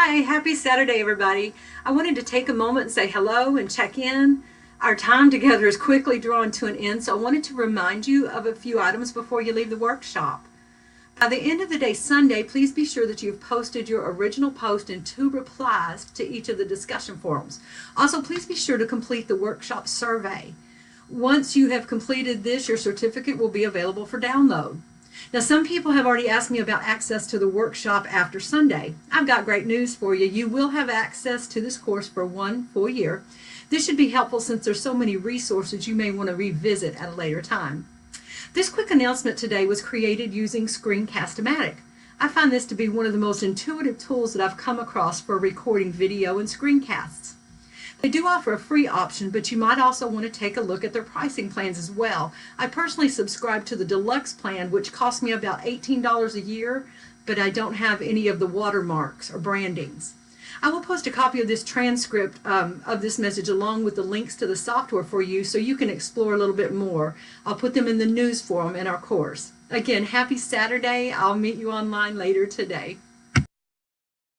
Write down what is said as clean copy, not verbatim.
Hi, happy Saturday, everybody. I wanted to take a moment and say hello and check in. Our time together is quickly drawing to an end, so I wanted to remind you of a few items before you leave the workshop. By the end of the day Sunday, please be sure that you've posted your original post and 2 replies to each of the discussion forums. Also, please be sure to complete the workshop survey. Once you have completed this, your certificate will be available for download. Now, some people have already asked me about access to the workshop after Sunday. I've got great news for you. You will have access to this course for 1 full year. This should be helpful since there's so many resources you may want to revisit at a later time. This quick announcement today was created using Screencast-O-Matic. I find this to be one of the most intuitive tools that I've come across for recording video and screencasts. They do offer a free option, but you might also want to take a look at their pricing plans as well. I personally subscribe to the deluxe plan, which costs me about $18 a year, but I don't have any of the watermarks or brandings. I will post a copy of this transcript of this message along with the links to the software for you so you can explore a little bit more. I'll put them in the news forum in our course. Again, happy Saturday. I'll meet you online later today.